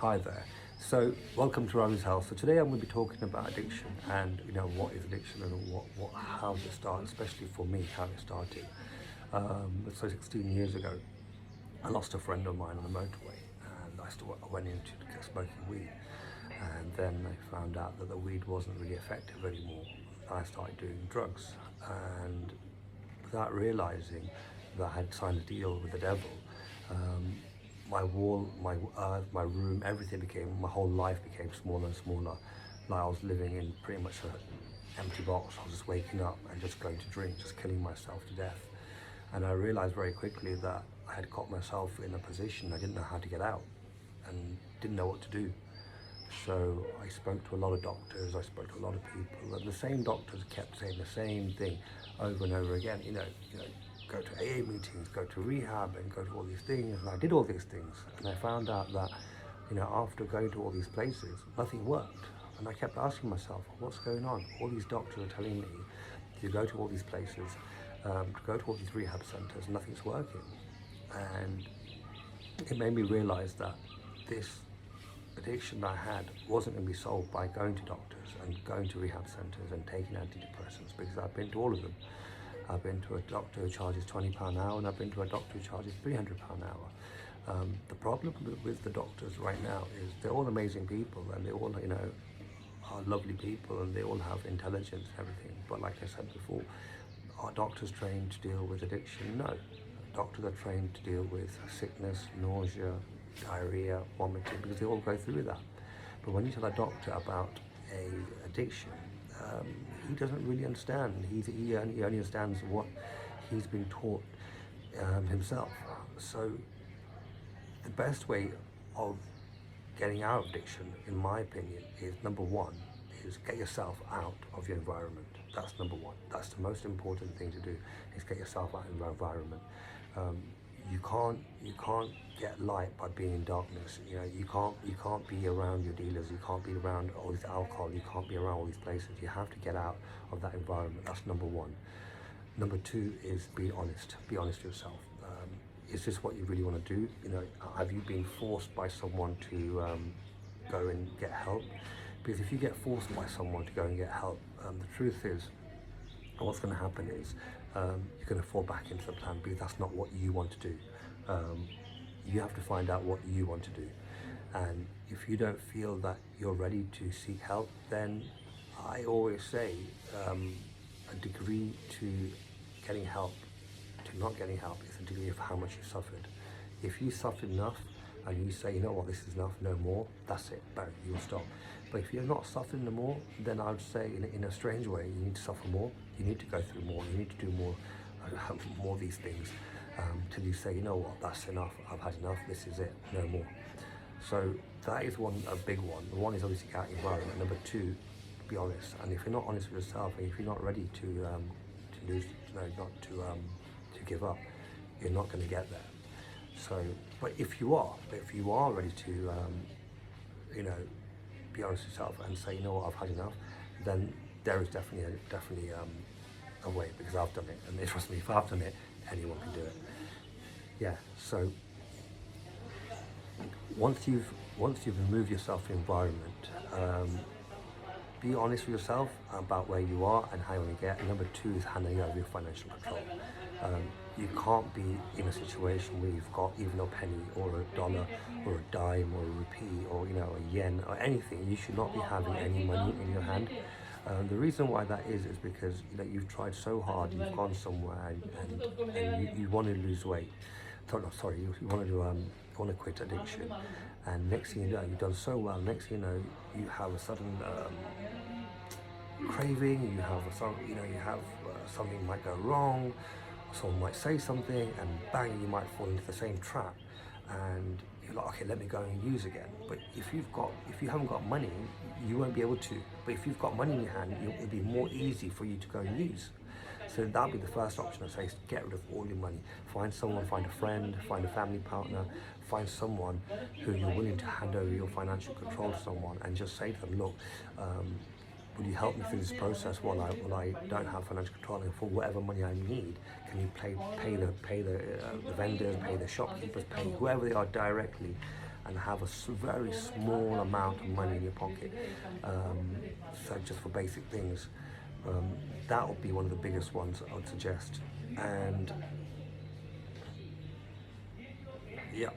Hi there. So, welcome to Rami's Health. So today I'm going to be talking about addiction and what is addiction and how does it start, especially for me, how it started. So 16 years ago, I lost a friend of mine on the motorway, and I went into smoking weed, and then I found out that the weed wasn't really effective anymore. I started doing drugs, and without realizing that I had signed a deal with the devil, um, my wall, my earth, my room, my whole life became smaller and smaller. Like I was living in pretty much an empty box. I was just waking up and just going to drink, just killing myself to death. And I realized very quickly that I had got myself in a position I didn't know how to get out and didn't know what to do. So I spoke to a lot of doctors, I spoke to a lot of people, and the same doctors kept saying the same thing over and over again. Go to AA meetings, go to rehab, and go to all these things. And I did all these things, and I found out that, after going to all these places, nothing worked. And I kept asking myself, what's going on? All these doctors are telling me to go to all these places, to go to all these rehab centers, nothing's working. And it made me realize that this addiction that I had wasn't going to be solved by going to doctors and going to rehab centers and taking antidepressants, because I've been to all of them. I've been to a doctor who charges £20 an hour, and I've been to a doctor who charges £300 an hour. The problem with the doctors right now is they're all amazing people, and they all, are lovely people, and they all have intelligence and everything. But like I said before, are doctors trained to deal with addiction? No. Doctors are trained to deal with sickness, nausea, diarrhea, vomiting, because they all go through that. But when you tell a doctor about a addiction, he doesn't really understand. He only understands what he's been taught himself. So the best way of getting out of addiction, in my opinion, is number one, is get yourself out of your environment. That's number one. That's the most important thing to do, is get yourself out of your environment. You can't get light by being in darkness. You can't be around your dealers. You can't be around all this alcohol. You can't be around all these places. You have to get out of that environment. That's number one. Number two is be honest. Be honest with yourself. Is this what you really want to do? Have you been forced by someone to go and get help? Because if you get forced by someone to go and get help, the truth is, what's going to happen is you're going to fall back into the plan, because that's not what you want to do. You have to find out what you want to do. And if you don't feel that you're ready to seek help, then I always say a degree to getting help to not getting help is a degree of how much you suffered. If you suffered enough and you say, you know what, this is enough, no more, that's it, bang, you'll stop. But if you're not suffering no more, then I would say in a strange way, you need to suffer more, you need to go through more, you need to do more, more of these things, till you say, you know what, that's enough, I've had enough, this is it, no more. So that is a big one. The one is obviously get out of your environment. Number two, be honest. And if you're not honest with yourself, and if you're not ready to lose, to give up, you're not going to get there. So, but if you are ready to, be honest with yourself and say, you know what, I've had enough, then there is definitely a way, because I've done it, and trust me, if I've done it, anyone can do it. Yeah. So once you've removed yourself from the environment, be honest with yourself about where you are and how you want to get. And number two is handling over your financial control. You can't be in a situation where you've got even a penny or a dollar or a dime or a rupee or a yen or anything. You should not be having any money in your hand. The reason why that is because you've tried so hard, you've gone somewhere and you want to lose weight. You want to quit addiction, and next thing you know, you've done so well. Next thing you know, you have a sudden craving. Something might go wrong. Someone might say something, and bang, you might fall into the same trap. And you're like, okay, let me go and use again. But if you haven't got money, you won't be able to. But if you've got money in your hand, it'll be more easy for you to go and use. So that'll be the first option. I say, is get rid of all your money. Find someone, find a friend, find a family partner, find someone who you're willing to hand over your financial control to someone, and just say to them, look, will you help me through this process while I don't have financial control, and for whatever money I need, can you pay the vendors, pay the shopkeepers, pay whoever they are directly, and have a very small amount of money in your pocket, so just for basic things. That would be one of the biggest ones I would suggest. And yeah,